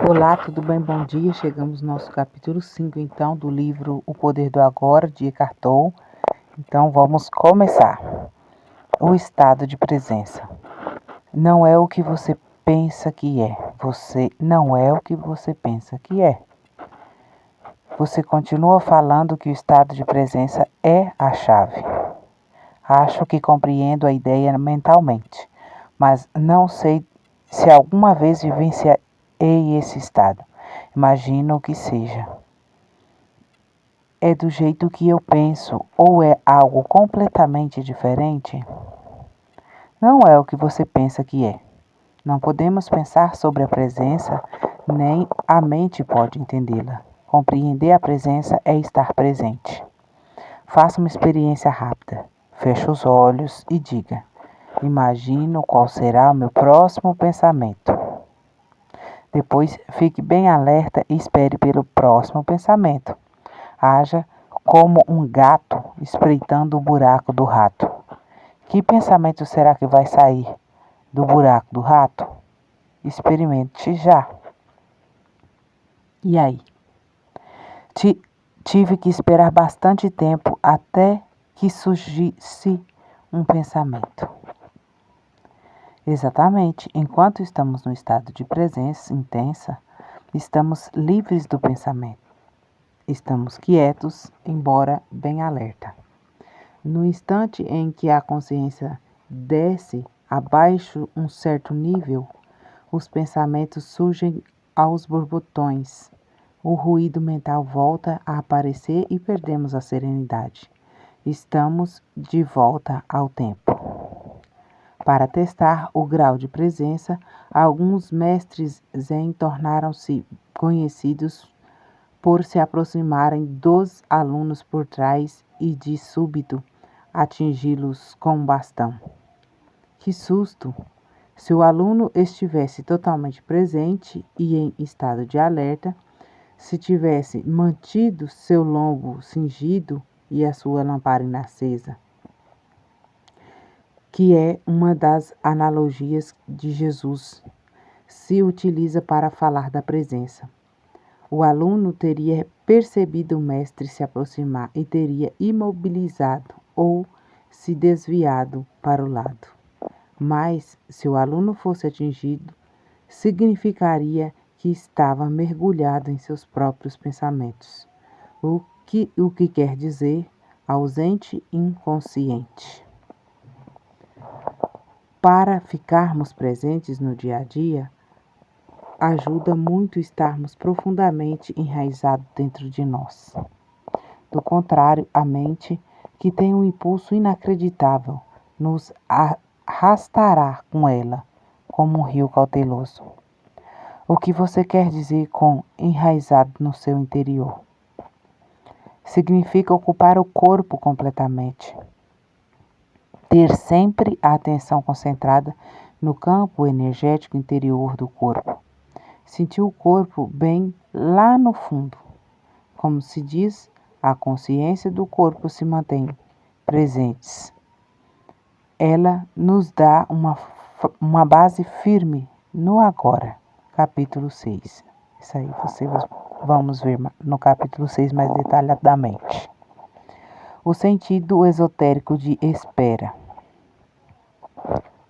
Olá, tudo bem? Bom dia. Chegamos no nosso capítulo 5, então, do livro O Poder do Agora, de Eckhart Tolle. Então, vamos começar. O estado de presença. Não é o que você pensa que é. Você não é o que você pensa que é. Você continua falando que o estado de presença é a chave. Acho que compreendo a ideia mentalmente, mas não sei se alguma vez vivenciei esse estado. Imagino que seja. É do jeito que eu penso ou é algo completamente diferente? Não é o que você pensa que é. Não podemos pensar sobre a presença, nem a mente pode entendê-la. Compreender a presença é estar presente. Faça uma experiência rápida. Feche os olhos e diga: imagino qual será o meu próximo pensamento. Depois, fique bem alerta e espere pelo próximo pensamento. Haja como um gato espreitando o buraco do rato. Que pensamento será que vai sair do buraco do rato? Experimente já. E aí? Tive que esperar bastante tempo até que surgisse um pensamento. Exatamente. Enquanto estamos no estado de presença intensa, estamos livres do pensamento. Estamos quietos, embora bem alerta. No instante em que a consciência desce abaixo um certo nível, os pensamentos surgem aos borbotões. O ruído mental volta a aparecer e perdemos a serenidade. Estamos de volta ao tempo. Para testar o grau de presença, alguns mestres zen tornaram-se conhecidos por se aproximarem dos alunos por trás e de súbito atingi-los com um bastão. Que susto! Se o aluno estivesse totalmente presente e em estado de alerta, se tivesse mantido seu lombo cingido e a sua lamparina acesa, que é uma das analogias de Jesus, se utiliza para falar da presença. O aluno teria percebido o mestre se aproximar e teria imobilizado ou se desviado para o lado. Mas, se o aluno fosse atingido, significaria que estava mergulhado em seus próprios pensamentos, o que quer dizer ausente inconsciente. Para ficarmos presentes no dia a dia, ajuda muito estarmos profundamente enraizados dentro de nós. Do contrário, a mente, que tem um impulso inacreditável, nos arrastará com ela, como um rio cauteloso. O que você quer dizer com enraizado no seu interior? Significa ocupar o corpo completamente. Ter sempre a atenção concentrada no campo energético interior do corpo. Sentir o corpo bem lá no fundo. Como se diz, a consciência do corpo se mantém presentes. Ela nos dá uma base firme no agora. Capítulo 6. Isso aí vamos ver no capítulo 6 mais detalhadamente. O sentido esotérico de espera.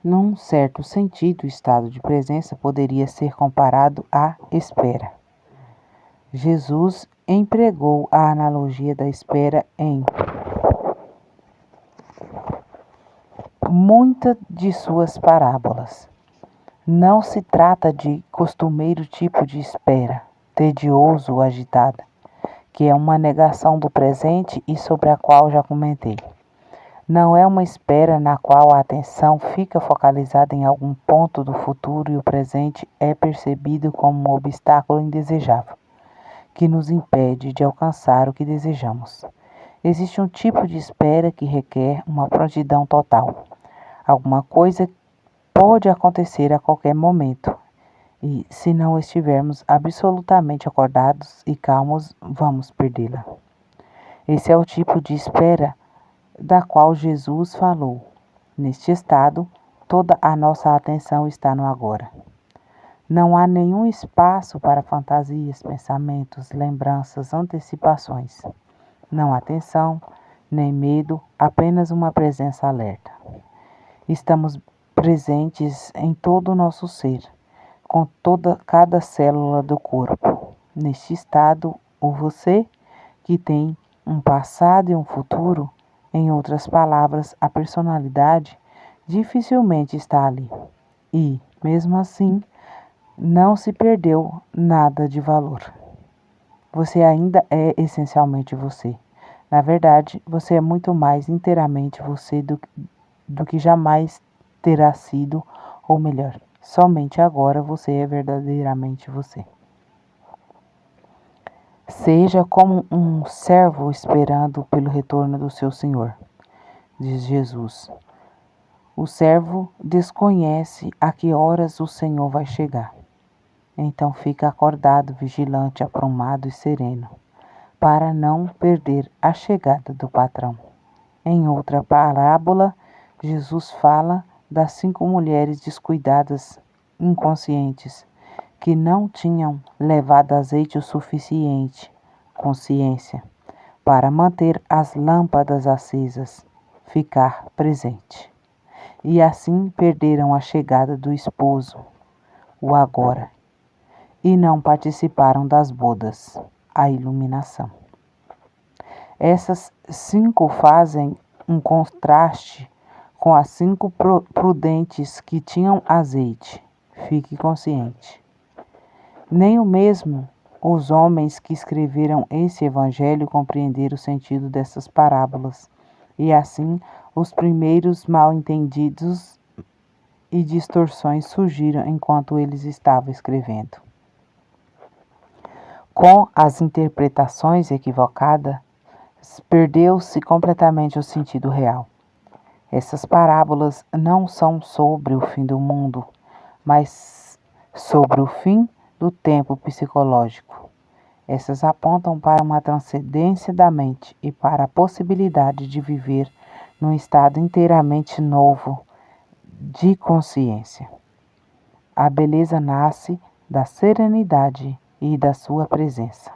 Num certo sentido, o estado de presença poderia ser comparado à espera. Jesus empregou a analogia da espera em muitas de suas parábolas. Não se trata de costumeiro tipo de espera, tedioso ou agitada, que é uma negação do presente e sobre a qual já comentei. Não é uma espera na qual a atenção fica focalizada em algum ponto do futuro e o presente é percebido como um obstáculo indesejável, que nos impede de alcançar o que desejamos. Existe um tipo de espera que requer uma prontidão total. Alguma coisa pode acontecer a qualquer momento e, se não estivermos absolutamente acordados e calmos, vamos perdê-la. Esse é o tipo de espera da qual Jesus falou. Neste estado, toda a nossa atenção está no agora. Não há nenhum espaço para fantasias, pensamentos, lembranças, antecipações. Não há tensão, nem medo, apenas uma presença alerta. Estamos presentes em todo o nosso ser, com cada célula do corpo. Neste estado, o você, que tem um passado e um futuro, em outras palavras, a personalidade, dificilmente está ali. E, mesmo assim, não se perdeu nada de valor. Você ainda é essencialmente você. Na verdade, você é muito mais inteiramente você do que jamais terá sido, ou melhor, somente agora você é verdadeiramente você. Seja como um servo esperando pelo retorno do seu Senhor, diz Jesus. O servo desconhece a que horas o Senhor vai chegar. Então fica acordado, vigilante, aprumado e sereno, para não perder a chegada do patrão. Em outra parábola, Jesus fala das 5 mulheres descuidadas, inconscientes, que não tinham levado azeite o suficiente, consciência, para manter as lâmpadas acesas, ficar presente. E assim perderam a chegada do esposo, o agora, e não participaram das bodas, a iluminação. Essas 5 fazem um contraste com as 5 prudentes que tinham azeite. Fique consciente. Nem o mesmo os homens que escreveram esse evangelho compreenderam o sentido dessas parábolas, e assim os primeiros mal-entendidos e distorções surgiram enquanto eles estavam escrevendo. Com as interpretações equivocadas, perdeu-se completamente o sentido real. Essas parábolas não são sobre o fim do mundo, mas sobre o fim do tempo psicológico. Essas apontam para uma transcendência da mente e para a possibilidade de viver num estado inteiramente novo de consciência. A beleza nasce da serenidade e da sua presença.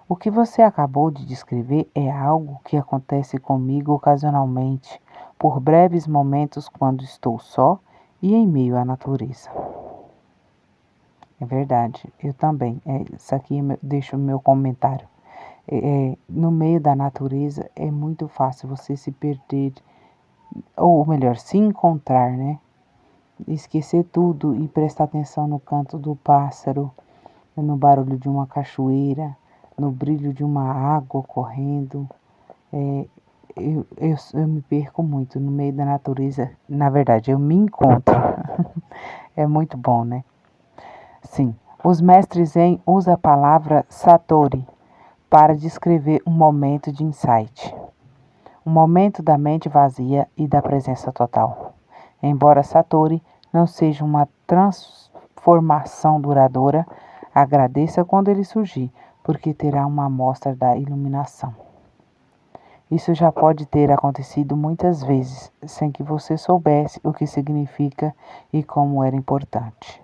O que você acabou de descrever é algo que acontece comigo ocasionalmente, por breves momentos quando estou só e em meio à natureza. É verdade, eu também. Isso aqui deixo o meu comentário. No meio da natureza é muito fácil você se perder, ou melhor, se encontrar, né? Esquecer tudo e prestar atenção no canto do pássaro, no barulho de uma cachoeira, no brilho de uma água correndo. Eu me perco muito no meio da natureza. Na verdade, eu me encontro. É muito bom, né? Sim, os mestres Zen usam a palavra Satori para descrever um momento de insight, um momento da mente vazia e da presença total. Embora Satori não seja uma transformação duradoura, agradeça quando ele surgir, porque terá uma amostra da iluminação. Isso já pode ter acontecido muitas vezes, sem que você soubesse o que significa e como era importante.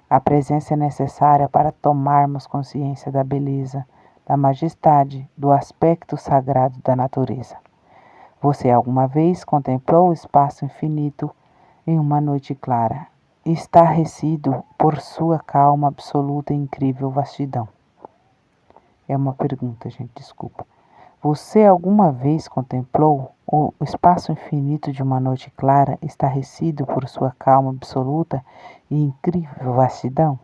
A presença é necessária para tomarmos consciência da beleza, da majestade, do aspecto sagrado da natureza. Você alguma vez contemplou o espaço infinito em uma noite clara, estarrecido por sua calma absoluta e incrível vastidão? É uma pergunta, gente, desculpa. Você alguma vez contemplou o espaço infinito de uma noite clara, estarrecido por sua calma absoluta e incrível vastidão?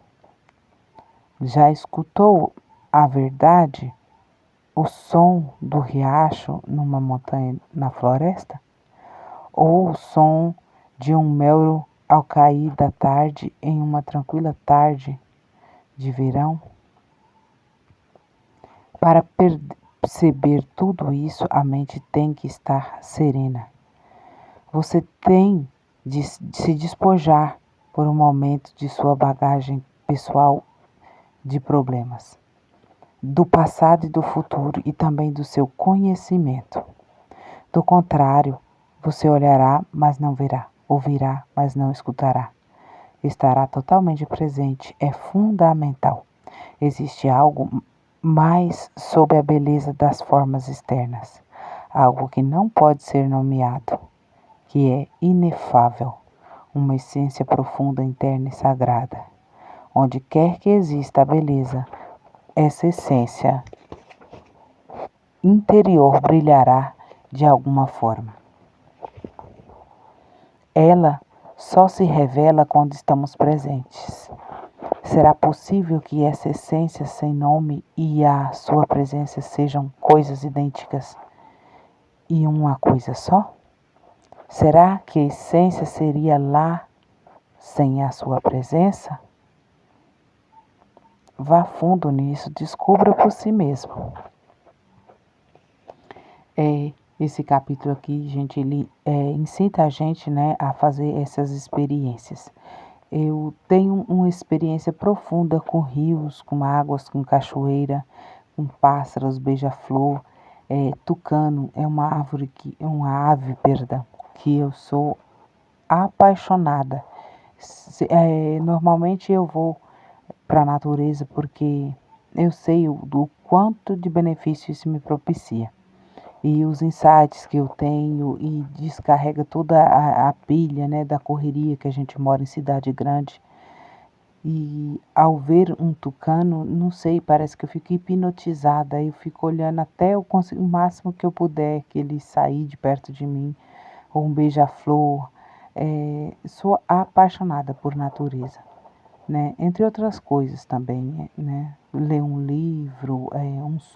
Já escutou a verdade, o som do riacho numa montanha na floresta? Ou o som de um mel ao cair da tarde em uma tranquila tarde de verão? Para perceber tudo isso, a mente tem que estar serena. Você tem de se despojar por um momento de sua bagagem pessoal de problemas, do passado e do futuro e também do seu conhecimento. Do contrário, você olhará, mas não verá, ouvirá, mas não escutará. estará totalmente presente, é fundamental. Existe algo mais sob a beleza das formas externas, algo que não pode ser nomeado, que é inefável, uma essência profunda, interna e sagrada. Onde quer que exista a beleza, essa essência interior brilhará de alguma forma. Ela só se revela quando estamos presentes. Será possível que essa essência sem nome e a sua presença sejam coisas idênticas e uma coisa só? Será que a essência seria lá sem a sua presença? Vá fundo nisso, descubra por si mesmo. Esse capítulo aqui, gente, ele incita a gente, né, a fazer essas experiências. Eu tenho uma experiência profunda com rios, com águas, com cachoeira, com pássaros, beija-flor, tucano, é uma ave, perdão, que eu sou apaixonada. Normalmente eu vou para a natureza porque eu sei do quanto de benefício isso me propicia. E os insights que eu tenho e descarrega toda a pilha, né, da correria que a gente mora em cidade grande. E ao ver um tucano, não sei, parece que eu fico hipnotizada. Eu fico olhando até o máximo que eu puder que ele sair de perto de mim. Ou um beija-flor. Sou apaixonada por natureza, né? Entre outras coisas também, né? Ler um livro,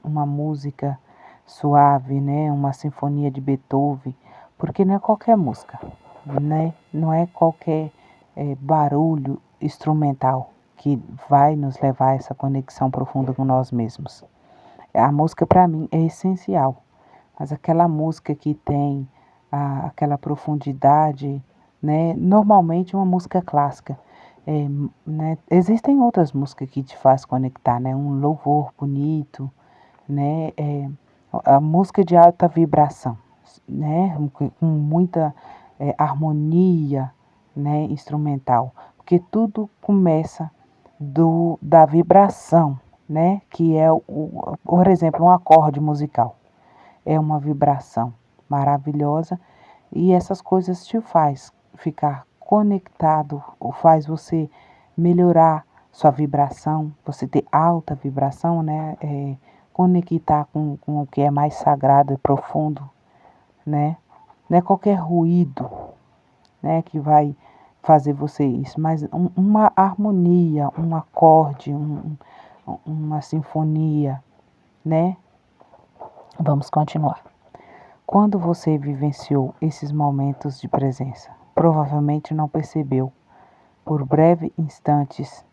uma música suave, né? Uma sinfonia de Beethoven, porque não é qualquer música, né? Não é qualquer barulho instrumental que vai nos levar a essa conexão profunda com nós mesmos. A música para mim é essencial, mas aquela música que tem aquela profundidade, né? Normalmente uma música clássica. Né? Existem outras músicas que te faz conectar, né? Um louvor bonito, né? A música de alta vibração, né? Com muita harmonia, né? Instrumental, porque tudo começa da vibração, né? Que é por exemplo, um acorde musical. É uma vibração maravilhosa e essas coisas te faz ficar conectado, ou faz você melhorar sua vibração, você ter alta vibração, né? Conectar com o que é mais sagrado e profundo, né? Não é qualquer ruído, né, que vai fazer você isso, mas uma harmonia, um acorde, uma sinfonia, né? Vamos continuar. Quando você vivenciou esses momentos de presença, provavelmente não percebeu. Por breves instantes,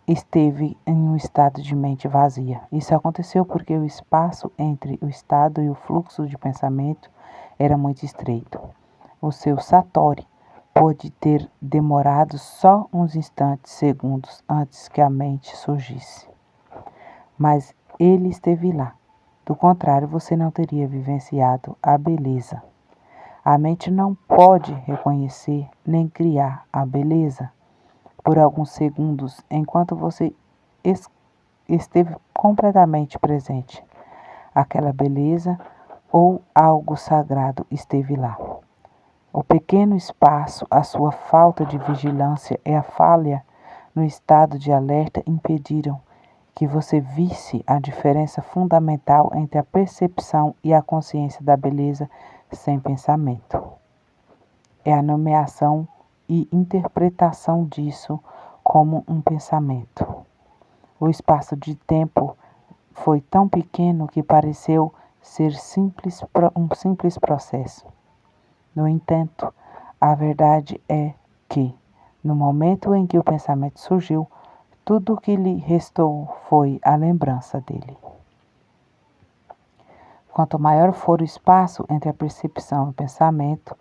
esteve em um estado de mente vazia. Isso aconteceu porque o espaço entre o estado e o fluxo de pensamento era muito estreito. O seu satori pode ter demorado só uns instantes, segundos, antes que a mente surgisse. Mas ele esteve lá. Do contrário, você não teria vivenciado a beleza. A mente não pode reconhecer nem criar a beleza por alguns segundos enquanto você esteve completamente presente. Aquela beleza ou algo sagrado esteve lá. O pequeno espaço, a sua falta de vigilância e a falha no estado de alerta impediram que você visse a diferença fundamental entre a percepção e a consciência da beleza sem pensamento. É a nomeação e interpretação disso como um pensamento. O espaço de tempo foi tão pequeno que pareceu ser um simples processo. No entanto, a verdade é que, no momento em que o pensamento surgiu, tudo o que lhe restou foi a lembrança dele. Quanto maior for o espaço entre a percepção e o pensamento,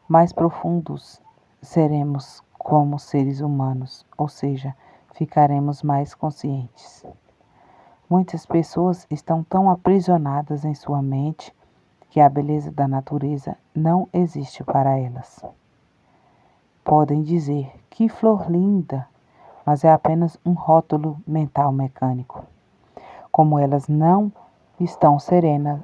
mais profundos seremos como seres humanos, ou seja, ficaremos mais conscientes. Muitas pessoas estão tão aprisionadas em sua mente que a beleza da natureza não existe para elas. Podem dizer, que flor linda, mas é apenas um rótulo mental mecânico. Como elas não estão serenas,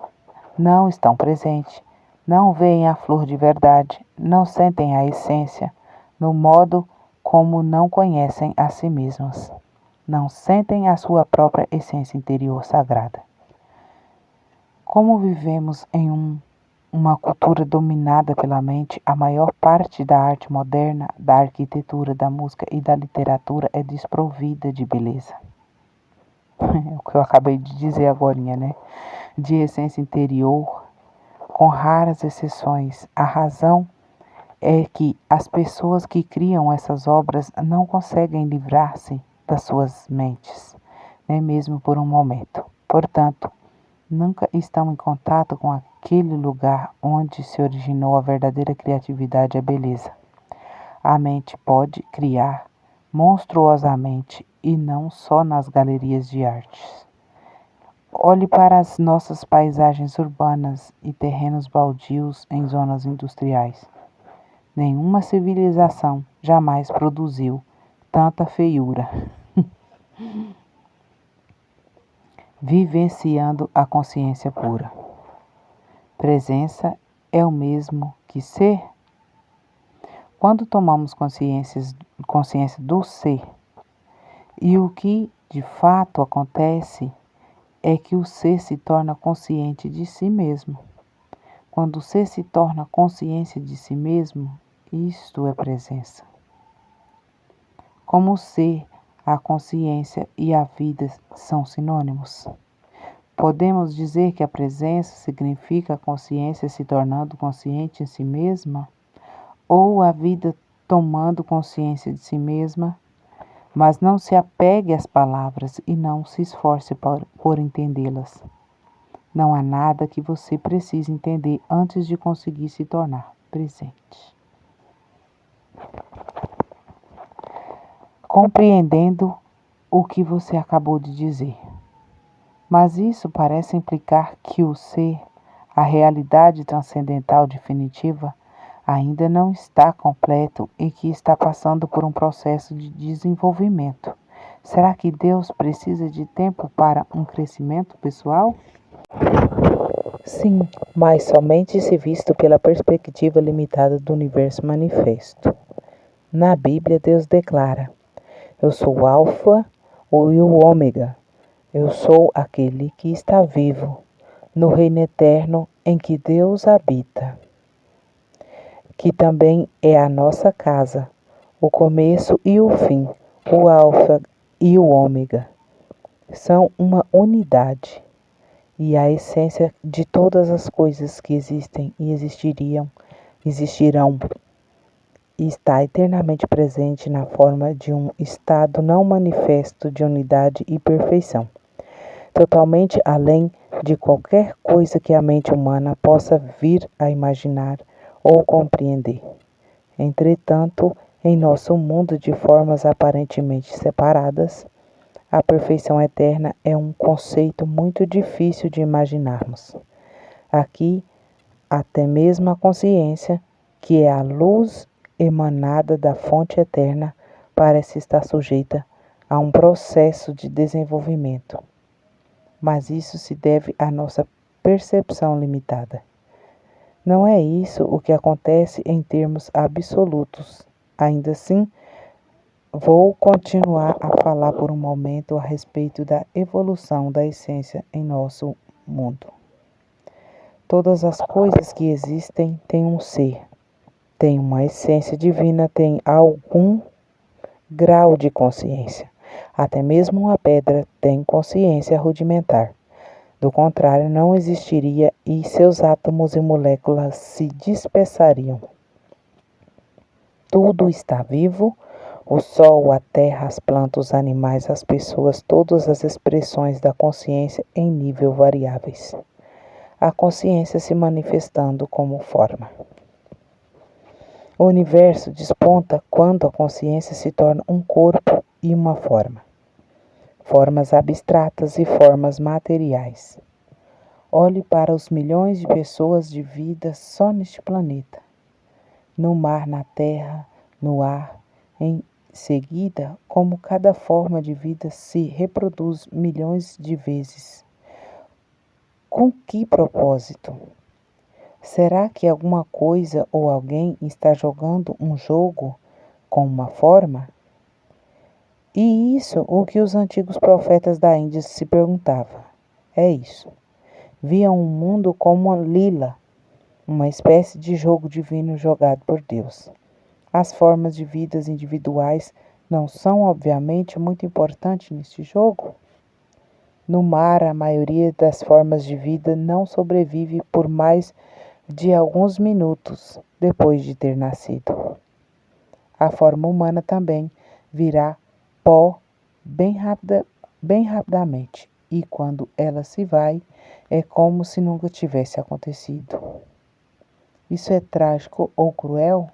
não estão presentes, não veem a flor de verdade, não sentem a essência, no modo como não conhecem a si mesmas, não sentem a sua própria essência interior sagrada. Como vivemos em uma cultura dominada pela mente, a maior parte da arte moderna, da arquitetura, da música e da literatura é desprovida de beleza. É o que eu acabei de dizer agorinha, né? De essência interior, com raras exceções. A razão é que as pessoas que criam essas obras não conseguem livrar-se das suas mentes, nem mesmo por um momento. Portanto, nunca estão em contato com aquele lugar onde se originou a verdadeira criatividade e a beleza. A mente pode criar monstruosamente e não só nas galerias de artes. Olhe para as nossas paisagens urbanas e terrenos baldios em zonas industriais. Nenhuma civilização jamais produziu tanta feiura. Vivenciando a consciência pura. Presença é o mesmo que ser? Quando tomamos consciência do ser, e o que de fato acontece é que o ser se torna consciente de si mesmo. Quando o ser se torna consciência de si mesmo, isto é presença. Como o ser, a consciência e a vida são sinônimos. Podemos dizer que a presença significa a consciência se tornando consciente em si mesma, ou a vida tomando consciência de si mesma, mas não se apegue às palavras e não se esforce por entendê-las. Não há nada que você precise entender antes de conseguir se tornar presente. Compreendendo o que você acabou de dizer. Mas isso parece implicar que o ser, a realidade transcendental definitiva, ainda não está completo e que está passando por um processo de desenvolvimento. Será que Deus precisa de tempo para um crescimento pessoal? Sim, mas somente se visto pela perspectiva limitada do universo manifesto. Na Bíblia, Deus declara: Eu sou o Alfa e o Ômega. Eu sou aquele que está vivo, no reino eterno em que Deus habita, que também é a nossa casa, o começo e o fim, o Alfa e o Ômega. São uma unidade e a essência de todas as coisas que existem e existirão, e está eternamente presente na forma de um estado não manifesto de unidade e perfeição, totalmente além de qualquer coisa que a mente humana possa vir a imaginar ou compreender. Entretanto, em nosso mundo de formas aparentemente separadas, a perfeição eterna é um conceito muito difícil de imaginarmos. Aqui, até mesmo a consciência, que é a luz emanada da fonte eterna, parece estar sujeita a um processo de desenvolvimento. Mas isso se deve à nossa percepção limitada. Não é isso o que acontece em termos absolutos. Ainda assim, vou continuar a falar por um momento a respeito da evolução da essência em nosso mundo. Todas as coisas que existem têm um ser, têm uma essência divina, têm algum grau de consciência. Até mesmo uma pedra tem consciência rudimentar. Do contrário, não existiria e seus átomos e moléculas se dispersariam. Tudo está vivo. O sol, a terra, as plantas, os animais, as pessoas, todas as expressões da consciência em nível variáveis. A consciência se manifestando como forma. O universo desponta quando a consciência se torna um corpo e uma forma. Formas abstratas e formas materiais. Olhe para os milhões de pessoas de vida só neste planeta. No mar, na terra, no ar. Em seguida, como cada forma de vida se reproduz milhões de vezes. Com que propósito? Será que alguma coisa ou alguém está jogando um jogo com uma forma? E isso o que os antigos profetas da Índia se perguntavam. É isso. Viam um mundo como uma lila, uma espécie de jogo divino jogado por Deus. As formas de vidas individuais não são, obviamente, muito importantes neste jogo? No mar, a maioria das formas de vida não sobrevive por mais de alguns minutos depois de ter nascido. A forma humana também virá pó bem rapidamente, e quando ela se vai, é como se nunca tivesse acontecido. Isso é trágico ou cruel?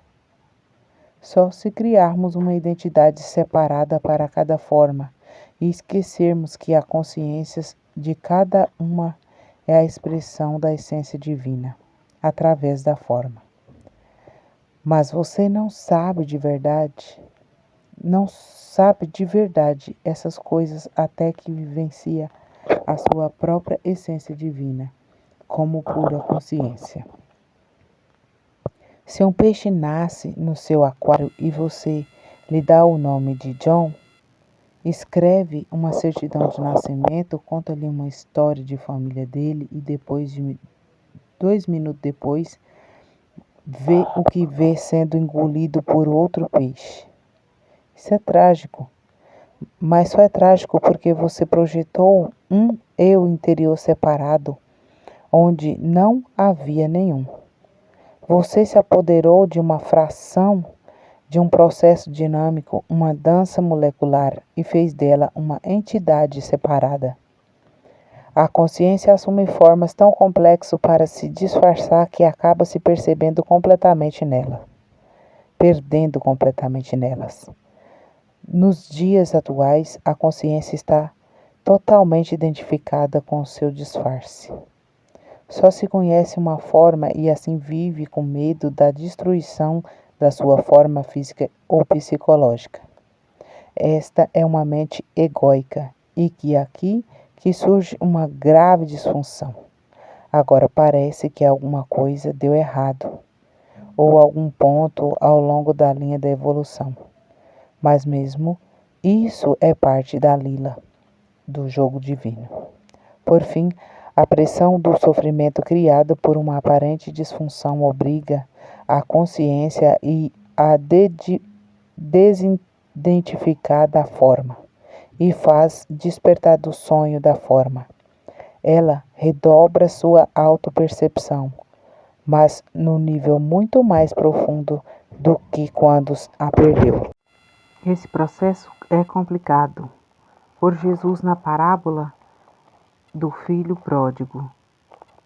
Só se criarmos uma identidade separada para cada forma e esquecermos que a consciência de cada uma é a expressão da essência divina, através da forma. Mas você não sabe de verdade essas coisas até que vivencia a sua própria essência divina, como pura consciência. Se um peixe nasce no seu aquário e você lhe dá o nome de John, escreve uma certidão de nascimento, conta-lhe uma história de família dele e depois de 2 minutos depois, vê o que vê sendo engolido por outro peixe. Isso é trágico, mas só é trágico porque você projetou um eu interior separado, onde não havia nenhum. Você se apoderou de uma fração de um processo dinâmico, uma dança molecular, e fez dela uma entidade separada. A consciência assume formas tão complexas para se disfarçar que acaba se perdendo completamente nelas. Nos dias atuais, a consciência está totalmente identificada com o seu disfarce. Só se conhece uma forma e assim vive com medo da destruição da sua forma física ou psicológica. Esta é uma mente egóica e aqui que surge uma grave disfunção. Agora parece que alguma coisa deu errado, ou algum ponto ao longo da linha da evolução. Mas mesmo isso é parte da lila, do jogo divino. Por fim, a pressão do sofrimento criado por uma aparente disfunção obriga a consciência a desidentificar da forma e faz despertar do sonho da forma. Ela redobra sua autopercepção, mas no nível muito mais profundo do que quando a perdeu. Esse processo é complicado. Por Jesus na parábola do filho pródigo,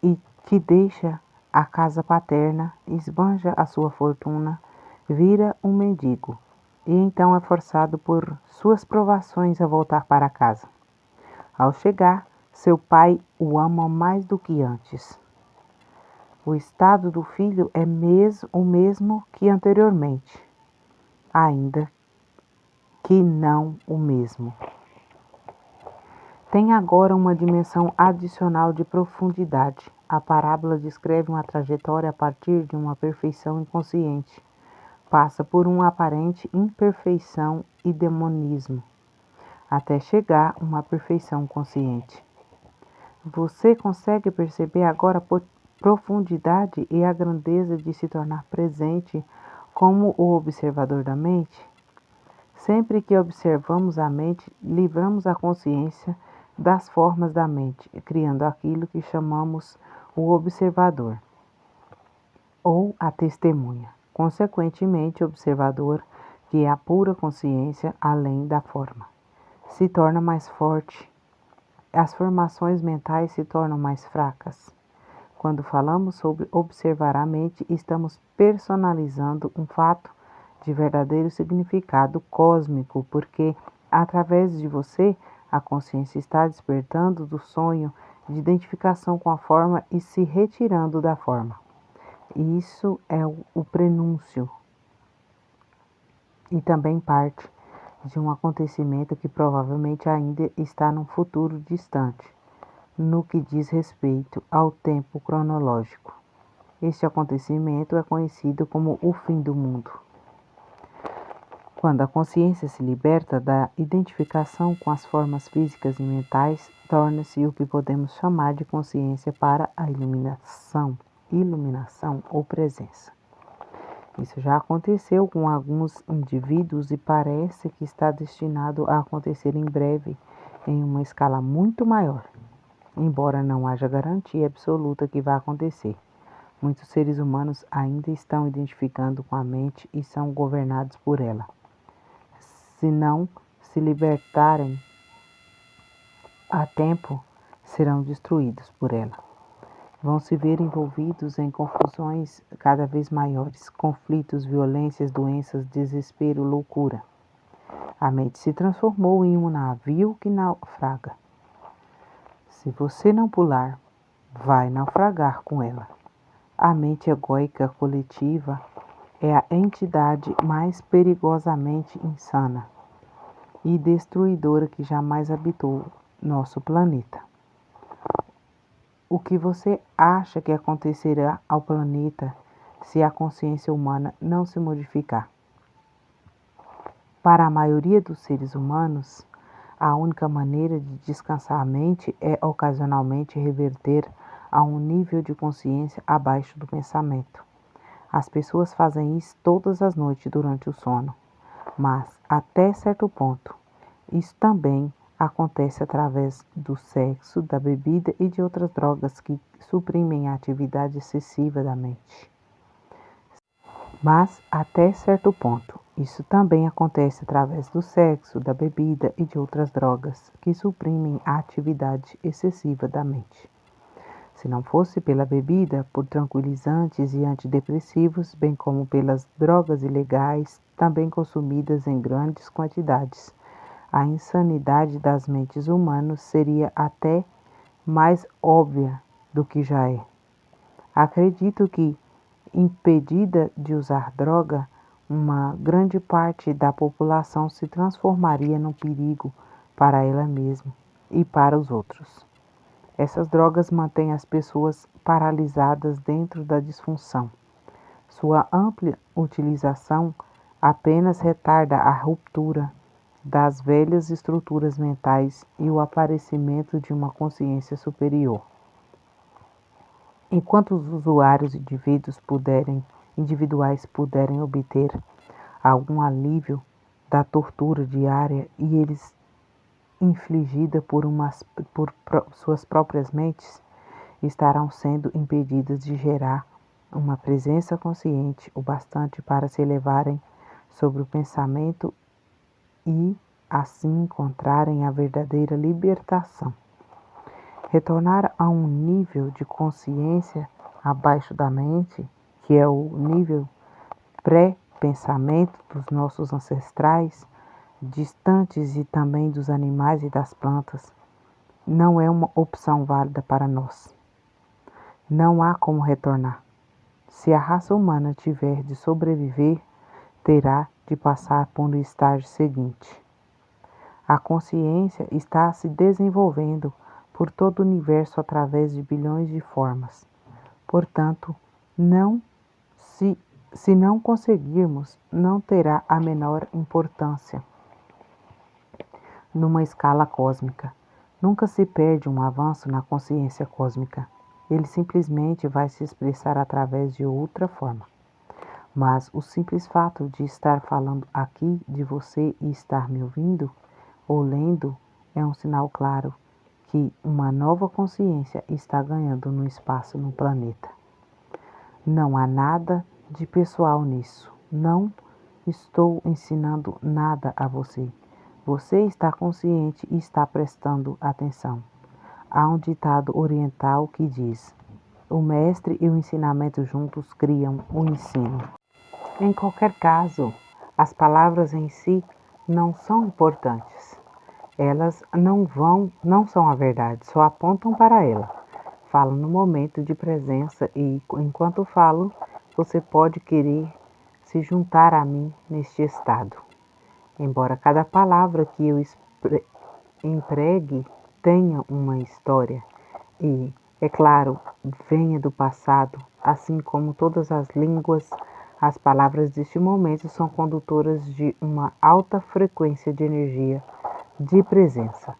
e que deixa a casa paterna, esbanja a sua fortuna, vira um mendigo, e então é forçado por suas provações a voltar para casa. Ao chegar, seu pai o ama mais do que antes. O estado do filho é o mesmo que anteriormente, ainda que não o mesmo. Tem agora uma dimensão adicional de profundidade. A parábola descreve uma trajetória a partir de uma perfeição inconsciente. Passa por uma aparente imperfeição e demonismo, até chegar a uma perfeição consciente. Você consegue perceber agora a profundidade e a grandeza de se tornar presente como o observador da mente? Sempre que observamos a mente, livramos a consciência das formas da mente, criando aquilo que chamamos o observador ou a testemunha. Consequentemente, o observador, que é a pura consciência além da forma, se torna mais forte. As formações mentais se tornam mais fracas. Quando falamos sobre observar a mente, estamos personalizando um fato de verdadeiro significado cósmico, porque através de você, a consciência está despertando do sonho de identificação com a forma e se retirando da forma. Isso é o prenúncio. e também parte de um acontecimento que provavelmente ainda está num futuro distante, no que diz respeito ao tempo cronológico. Este acontecimento é conhecido como o fim do mundo. Quando a consciência se liberta da identificação com as formas físicas e mentais, torna-se o que podemos chamar de consciência para a iluminação ou presença. Isso já aconteceu com alguns indivíduos e parece que está destinado a acontecer em breve em uma escala muito maior, embora não haja garantia absoluta que vai acontecer. Muitos seres humanos ainda estão identificando com a mente e são governados por ela. Se não se libertarem a tempo, serão destruídos por ela. Vão se ver envolvidos em confusões cada vez maiores, conflitos, violências, doenças, desespero, loucura. A mente se transformou em um navio que naufraga. Se você não pular, vai naufragar com ela. A mente egóica coletiva é a entidade mais perigosamente insana e destruidora que jamais habitou nosso planeta. O que você acha que acontecerá ao planeta se a consciência humana não se modificar? Para a maioria dos seres humanos, a única maneira de descansar a mente é ocasionalmente reverter a um nível de consciência abaixo do pensamento. As pessoas fazem isso todas as noites durante o sono, mas, até certo ponto, isso também acontece através do sexo, da bebida e de outras drogas que suprimem a atividade excessiva da mente. Mas, até certo ponto, isso também acontece através do sexo, da bebida e de outras drogas que suprimem a atividade excessiva da mente. Se não fosse pela bebida, por tranquilizantes e antidepressivos, bem como pelas drogas ilegais, também consumidas em grandes quantidades, a insanidade das mentes humanas seria até mais óbvia do que já é. Acredito que, impedida de usar droga, uma grande parte da população se transformaria num perigo para ela mesma e para os outros. Essas drogas mantêm as pessoas paralisadas dentro da disfunção. Sua ampla utilização apenas retarda a ruptura das velhas estruturas mentais e o aparecimento de uma consciência superior. Enquanto os usuários individuais puderem obter algum alívio da tortura diária e eles infligida por suas próprias mentes, estarão sendo impedidas de gerar uma presença consciente o bastante para se elevarem sobre o pensamento e assim encontrarem a verdadeira libertação. Retornar a um nível de consciência abaixo da mente, que é o nível pré-pensamento dos nossos ancestrais, distantes e também dos animais e das plantas, não é uma opção válida para nós. Não há como retornar. Se a raça humana tiver de sobreviver, terá de passar por um estágio seguinte. A consciência está se desenvolvendo por todo o universo através de bilhões de formas. Portanto, se não conseguirmos, não terá a menor importância. Numa escala cósmica, nunca se perde um avanço na consciência cósmica. Ele simplesmente vai se expressar através de outra forma. Mas o simples fato de estar falando aqui de você e estar me ouvindo ou lendo é um sinal claro que uma nova consciência está ganhando no espaço no planeta. Não há nada de pessoal nisso. Não estou ensinando nada a você. Você está consciente e está prestando atenção. Há um ditado oriental que diz: o mestre e o ensinamento juntos criam o ensino. Em qualquer caso, as palavras em si não são importantes. Elas não são a verdade, só apontam para ela. Falo no momento de presença e, enquanto falo, você pode querer se juntar a mim neste estado. Embora cada palavra que eu empregue tenha uma história e, é claro, venha do passado, assim como todas as línguas, as palavras deste momento são condutoras de uma alta frequência de energia de presença,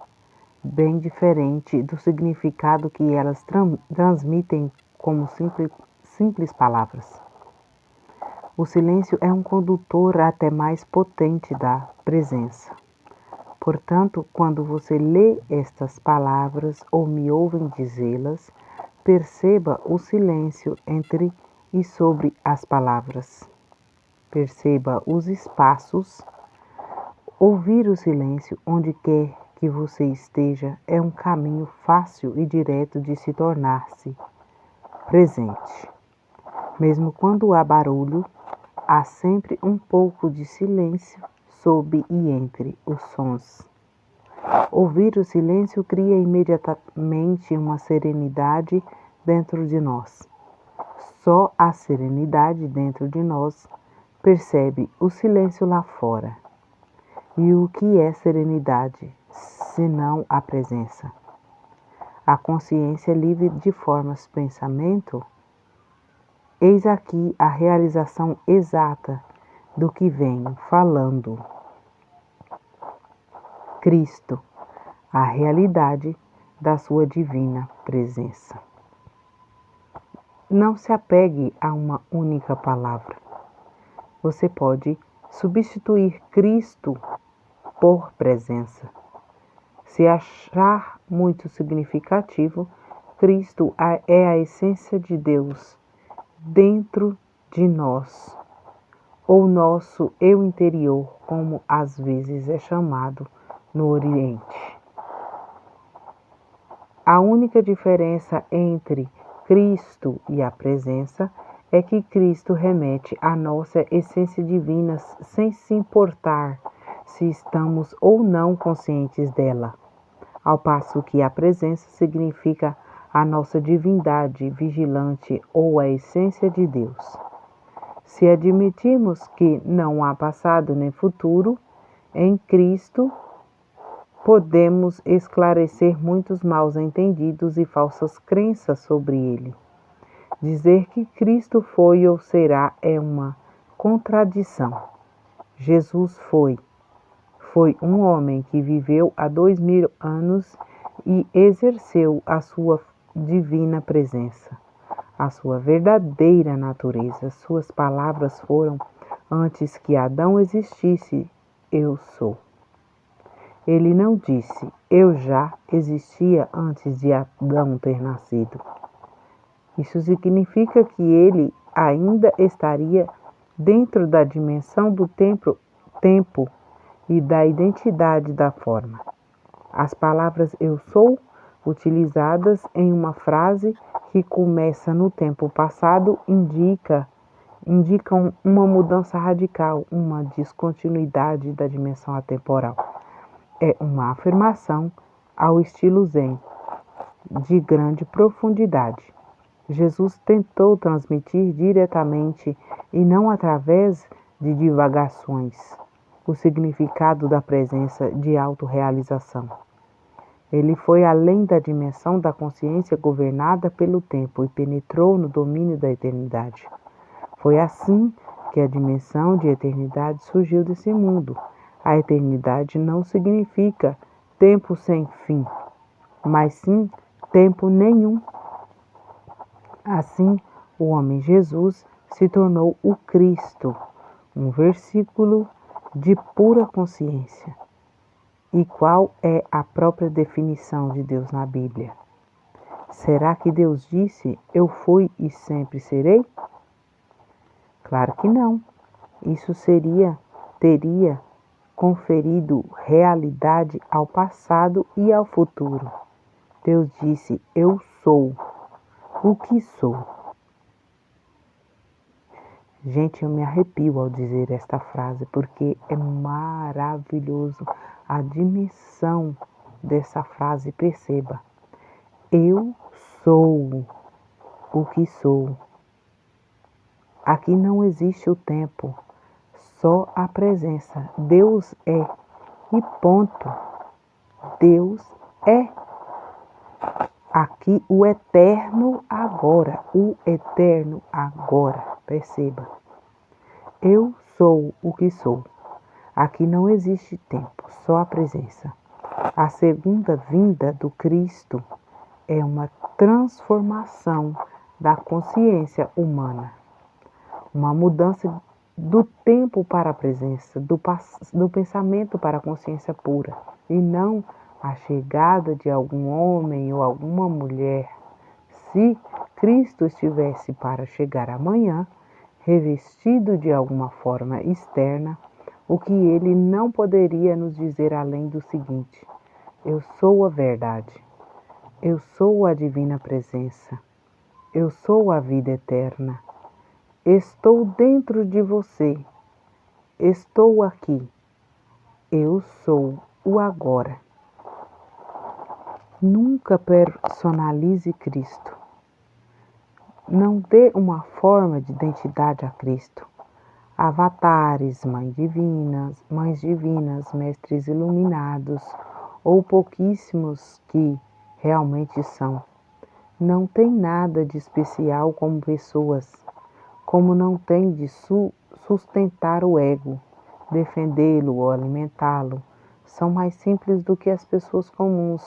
bem diferente do significado que elas transmitem como simples palavras. O silêncio é um condutor até mais potente da presença. Portanto, quando você lê estas palavras ou me ouvem dizê-las, perceba o silêncio entre e sobre as palavras. Perceba os espaços. Ouvir o silêncio onde quer que você esteja é um caminho fácil e direto de se tornar-se presente. Mesmo quando há barulho, há sempre um pouco de silêncio sob e entre os sons. Ouvir o silêncio cria imediatamente uma serenidade dentro de nós. Só a serenidade dentro de nós percebe o silêncio lá fora. E o que é serenidade, senão a presença? A consciência livre de formas de pensamento. Eis aqui a realização exata do que venho falando. Cristo, a realidade da sua divina presença. Não se apegue a uma única palavra. Você pode substituir Cristo por presença. Se achar muito significativo, Cristo é a essência de Deus dentro de nós, ou nosso eu interior, como às vezes é chamado no Oriente. A única diferença entre Cristo e a presença é que Cristo remete à nossa essência divina sem se importar se estamos ou não conscientes dela, ao passo que a presença significa a nossa divindade vigilante ou a essência de Deus. Se admitirmos que não há passado nem futuro em Cristo, podemos esclarecer muitos mal-entendidos e falsas crenças sobre ele. Dizer que Cristo foi ou será é uma contradição. Jesus foi um homem que viveu há 2000 anos e exerceu a sua divina presença, a sua verdadeira natureza. Suas palavras foram: antes que Adão existisse, eu sou. Ele não disse: eu já existia antes de Adão ter nascido. Isso significa que ele ainda estaria dentro da dimensão do tempo e da identidade da forma. As palavras eu sou, utilizadas em uma frase que começa no tempo passado, indicam uma mudança radical, uma descontinuidade da dimensão atemporal. É uma afirmação ao estilo Zen, de grande profundidade. Jesus tentou transmitir diretamente e não através de divagações o significado da presença de autorrealização. Ele foi além da dimensão da consciência governada pelo tempo e penetrou no domínio da eternidade. Foi assim que a dimensão de eternidade surgiu desse mundo. A eternidade não significa tempo sem fim, mas sim tempo nenhum. Assim, o homem Jesus se tornou o Cristo, um versículo de pura consciência. E qual é a própria definição de Deus na Bíblia? Será que Deus disse: eu fui e sempre serei? Claro que não. Isso teria conferido realidade ao passado e ao futuro. Deus disse: eu sou o que sou. Gente, eu me arrepio ao dizer esta frase, porque é maravilhoso a dimensão dessa frase. Perceba, eu sou o que sou. Aqui não existe o tempo, só a presença. Deus é e ponto. Deus é. Aqui o eterno agora, o eterno agora. Perceba. Eu sou o que sou. Aqui não existe tempo, só a presença. A segunda vinda do Cristo é uma transformação da consciência humana, uma mudança do tempo para a presença, do pensamento para a consciência pura, e não a chegada de algum homem ou alguma mulher. Se Cristo estivesse para chegar amanhã, revestido de alguma forma externa, o que ele não poderia nos dizer além do seguinte: eu sou a verdade, eu sou a divina presença, eu sou a vida eterna, estou dentro de você, estou aqui, eu sou o agora. Nunca personalize Cristo. Não dê uma forma de identidade a Cristo. Avatares, mães divinas, mestres iluminados, ou pouquíssimos que realmente são. Não tem nada de especial como pessoas, como não tem de sustentar o ego, defendê-lo ou alimentá-lo. São mais simples do que as pessoas comuns.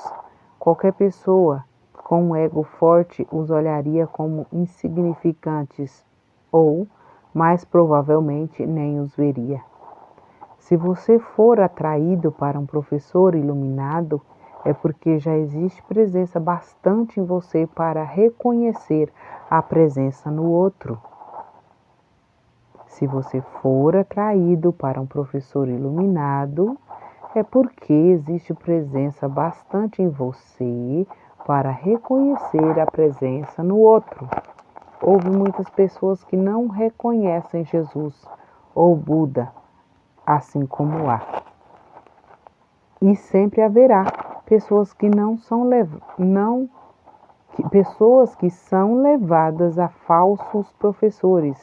Qualquer pessoa com um ego forte os olharia como insignificantes ou, mais provavelmente, nem os veria. Se você for atraído para um professor iluminado, é porque já existe presença bastante em você para reconhecer a presença no outro. Se você for atraído para um professor iluminado, é porque existe presença bastante em você para reconhecer a presença no outro. Houve muitas pessoas que não reconhecem Jesus ou Buda, assim como há. E sempre haverá pessoas que pessoas que são levadas a falsos professores.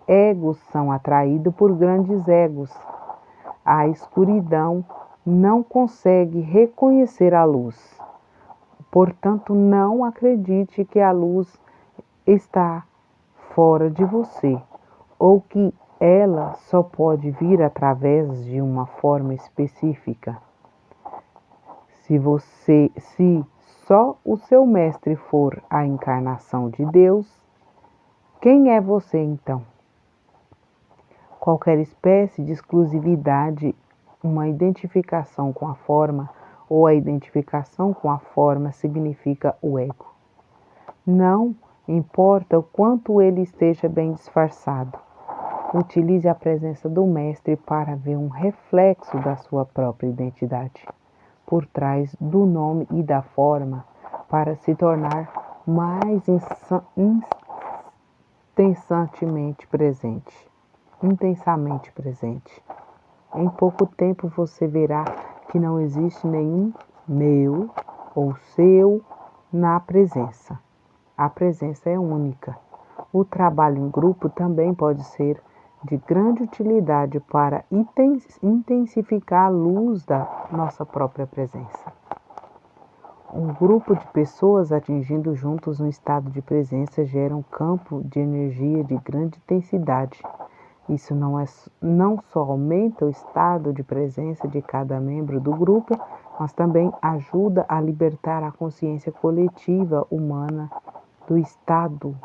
Egos são atraídos por grandes egos. A escuridão não consegue reconhecer a luz. Portanto, não acredite que a luz está fora de você ou que ela só pode vir através de uma forma específica. Se só o seu mestre for a encarnação de Deus, quem é você então? Qualquer espécie de exclusividade, uma identificação com a forma ou a identificação com a forma significa o ego. Não importa o quanto ele esteja bem disfarçado. Utilize a presença do mestre para ver um reflexo da sua própria identidade por trás do nome e da forma, para se tornar mais intensamente presente. Em pouco tempo você verá que não existe nenhum meu ou seu na presença. A presença é única. O trabalho em grupo também pode ser de grande utilidade para intensificar a luz da nossa própria presença. Um grupo de pessoas atingindo juntos um estado de presença gera um campo de energia de grande intensidade. Isso não só aumenta o estado de presença de cada membro do grupo, mas também ajuda a libertar a consciência coletiva humana do estado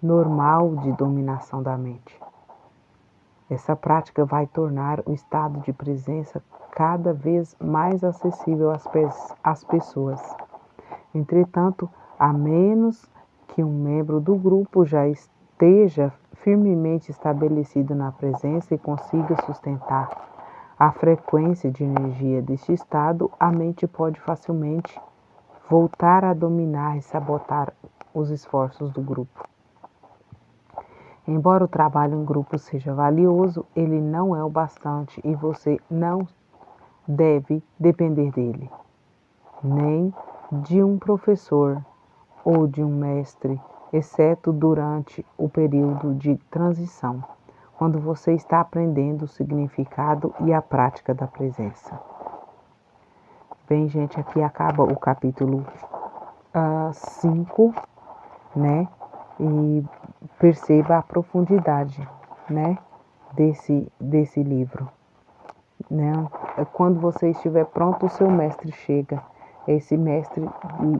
normal de dominação da mente. Essa prática vai tornar o estado de presença cada vez mais acessível às pessoas. Entretanto, a menos que um membro do grupo já esteja firmemente estabelecido na presença e consiga sustentar a frequência de energia deste estado, a mente pode facilmente voltar a dominar e sabotar os esforços do grupo. Embora o trabalho em grupo seja valioso, ele não é o bastante e você não deve depender dele, nem de um professor ou de um mestre exceto durante o período de transição, quando você está aprendendo o significado e a prática da presença. Bem, gente, aqui acaba o capítulo 5, né? E perceba a profundidade, né? Desse livro, né? Quando você estiver pronto, o seu mestre chega. Esse mestre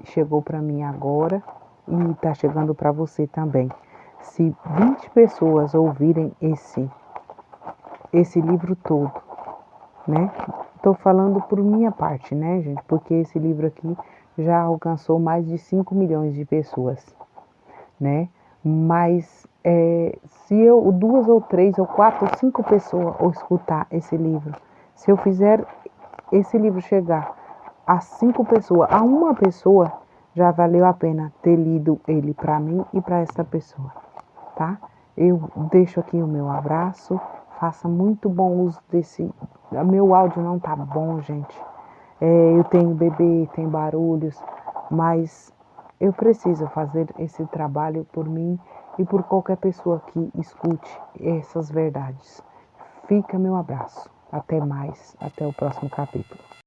chegou para mim agora e está chegando para você também. Se 20 pessoas ouvirem esse livro todo, né? Estou falando por minha parte, né, gente? Porque esse livro aqui já alcançou mais de 5 milhões de pessoas, né? Mas se eu, 2 ou 3 ou 4 ou 5 pessoas ou escutar esse livro, se eu fizer esse livro chegar a 5 pessoas, a uma pessoa, já valeu a pena ter lido ele para mim e para essa pessoa, tá? Eu deixo aqui o meu abraço, faça muito bom uso desse. Meu áudio não tá bom, gente. Eu tenho bebê, tem barulhos, mas eu preciso fazer esse trabalho por mim e por qualquer pessoa que escute essas verdades. Fica meu abraço. Até mais. Até o próximo capítulo.